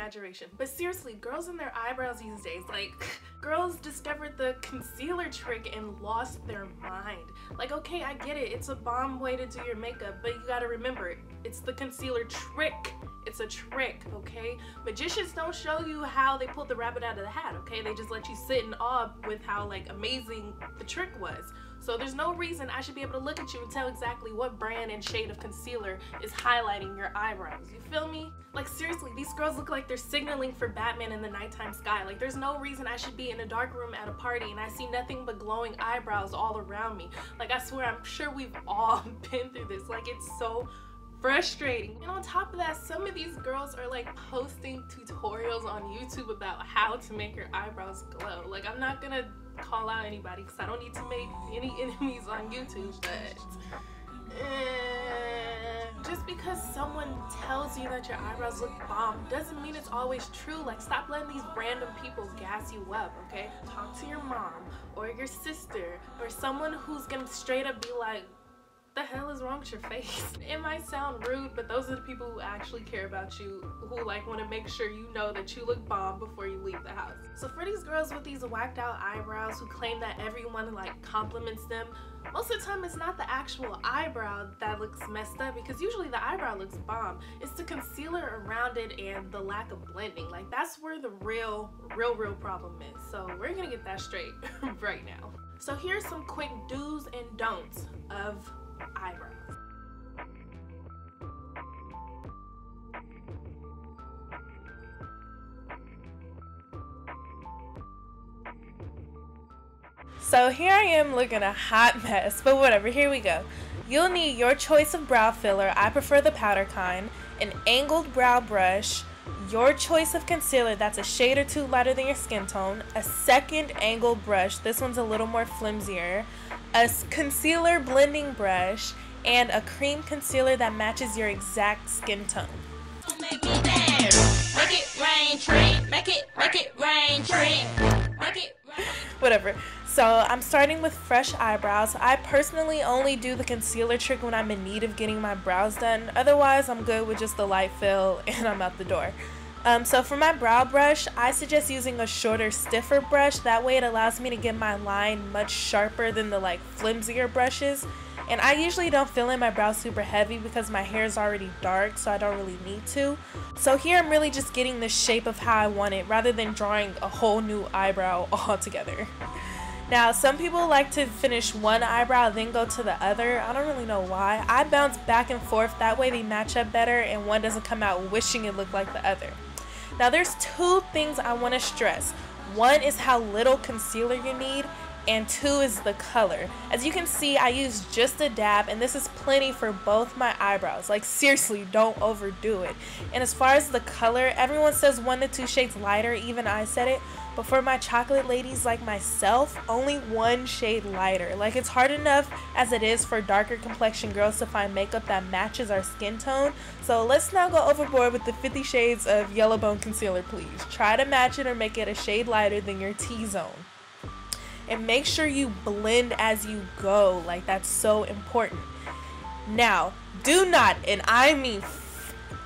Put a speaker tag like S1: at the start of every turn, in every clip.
S1: exaggeration. But seriously, girls and their eyebrows these days, like, girls discovered the concealer trick and lost their mind. Like, okay, I get it, it's a bomb way to do your makeup, but you gotta remember, it's the concealer trick. It's a trick, okay? Magicians don't show you how they pulled the rabbit out of the hat, okay? They just let you sit in awe with how, like, amazing the trick was. So there's no reason I should be able to look at you and tell exactly what brand and shade of concealer is highlighting your eyebrows. You feel me? Like, seriously, these girls look like they're signaling for Batman in the nighttime sky. Like, there's no reason I should be in a dark room at a party and I see nothing but glowing eyebrows all around me. Like, I swear, I'm sure we've all been through this. Like, it's so frustrating. And on top of that, some of these girls are like posting tutorials on YouTube about how to make your eyebrows glow. Like, I'm not gonna call out anybody because I don't need to make any enemies on YouTube, but just because someone tells you that your eyebrows look bomb doesn't mean it's always true. Like, stop letting these random people gas you up, okay? Talk to your mom or your sister or someone who's gonna straight up be like, the hell is wrong with your face? It might sound rude, but those are the people who actually care about you, who like want to make sure you know that you look bomb before you leave the house. So for these girls with these whacked out eyebrows who claim that everyone like compliments them, most of the time it's not the actual eyebrow that looks messed up, because usually the eyebrow looks bomb. It's the concealer around it and the lack of blending. Like, that's where the real problem is. So we're gonna get that straight right now. So here's some quick do's and don'ts of eyebrows. So here I am looking a hot mess, but whatever, here we go. You'll need your choice of brow filler, I prefer the powder kind, an angled brow brush, your choice of concealer that's a shade or two lighter than your skin tone, a second angled brush, this one's a little more flimsier, a concealer blending brush, and a cream concealer that matches your exact skin tone. Make it rain, tree. Make it rain, tree. Make it rain. Whatever. So I'm starting with fresh eyebrows. I personally only do the concealer trick when I'm in need of getting my brows done. Otherwise, I'm good with just the light fill and I'm out the door. So for my brow brush, I suggest using a shorter, stiffer brush. That way it allows me to get my line much sharper than the like flimsier brushes. And I usually don't fill in my brows super heavy because my hair is already dark, so I don't really need to. So here I'm really just getting the shape of how I want it rather than drawing a whole new eyebrow altogether. Now, some people like to finish one eyebrow then go to the other. I don't really know why. I bounce back and forth, that way they match up better and one doesn't come out wishing it looked like the other. Now there's two things I want to stress. One is how little concealer you need, and two is the color. As you can see, I used just a dab and this is plenty for both my eyebrows. Like, seriously, don't overdo it. And as far as the color, everyone says 1 to 2 shades lighter, even I said it, but for my chocolate ladies like myself, only 1 shade lighter. Like, it's hard enough as it is for darker complexion girls to find makeup that matches our skin tone, so let's not go overboard with the 50 shades of yellow bone concealer, please. Try to match it or make it a shade lighter than your T-zone. And make sure you blend as you go. Like, that's so important. Now, do not, and I mean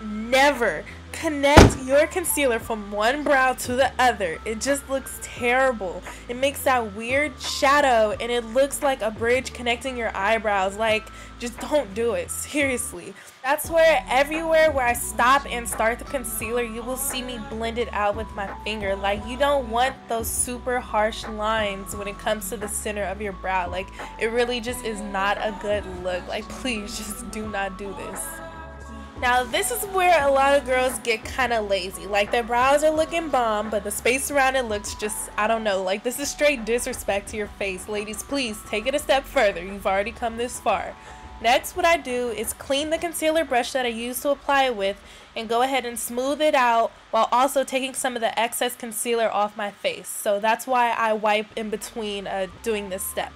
S1: never, connect your concealer from one brow to the other. It just looks terrible. It makes that weird shadow and it looks like a bridge connecting your eyebrows. Like, just don't do it, seriously. That's where everywhere where I stop and start the concealer, you will see me blend it out with my finger. Like, you don't want those super harsh lines when it comes to the center of your brow. Like, it really just is not a good look. Like, please just do not do this. Now, this is where a lot of girls get kind of lazy. Like, their brows are looking bomb, but the space around it looks just, I don't know. Like, this is straight disrespect to your face. Ladies, please take it a step further. You've already come this far. Next, what I do is clean the concealer brush that I used to apply it with and go ahead and smooth it out while also taking some of the excess concealer off my face. So that's why I wipe in between doing this step.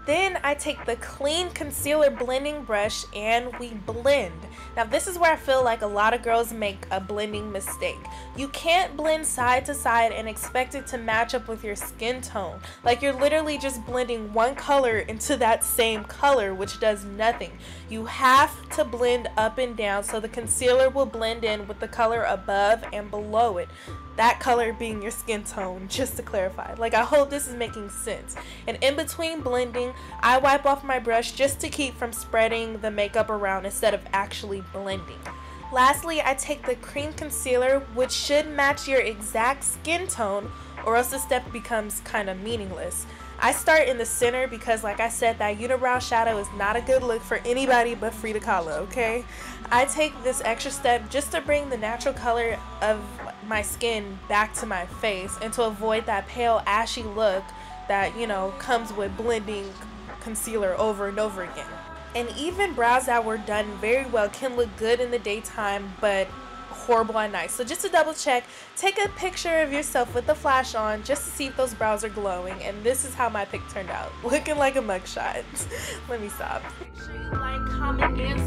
S1: Then I take the clean concealer blending brush and we blend. Now this is where I feel like a lot of girls make a blending mistake. You can't blend side to side and expect it to match up with your skin tone. Like you're literally just blending one color into that same color, which does nothing. You have to blend up and down so the concealer will blend in with the color above and below it. That color being your skin tone, just to clarify. Like, I hope this is making sense. And in between blending, I wipe off my brush just to keep from spreading the makeup around instead of actually blending. Lastly, I take the cream concealer, which should match your exact skin tone, or else the step becomes kind of meaningless. I start in the center because, like I said, that unibrow shadow is not a good look for anybody but Frida Kahlo, okay? I take this extra step just to bring the natural color of my skin back to my face and to avoid that pale ashy look that, you know, comes with blending concealer over and over again. And even brows that were done very well can look good in the daytime but horrible at night. So just to double check, take a picture of yourself with the flash on just to see if those brows are glowing, and this is how my pic turned out, looking like a mugshot. Let me stop. Make sure you like, comment, and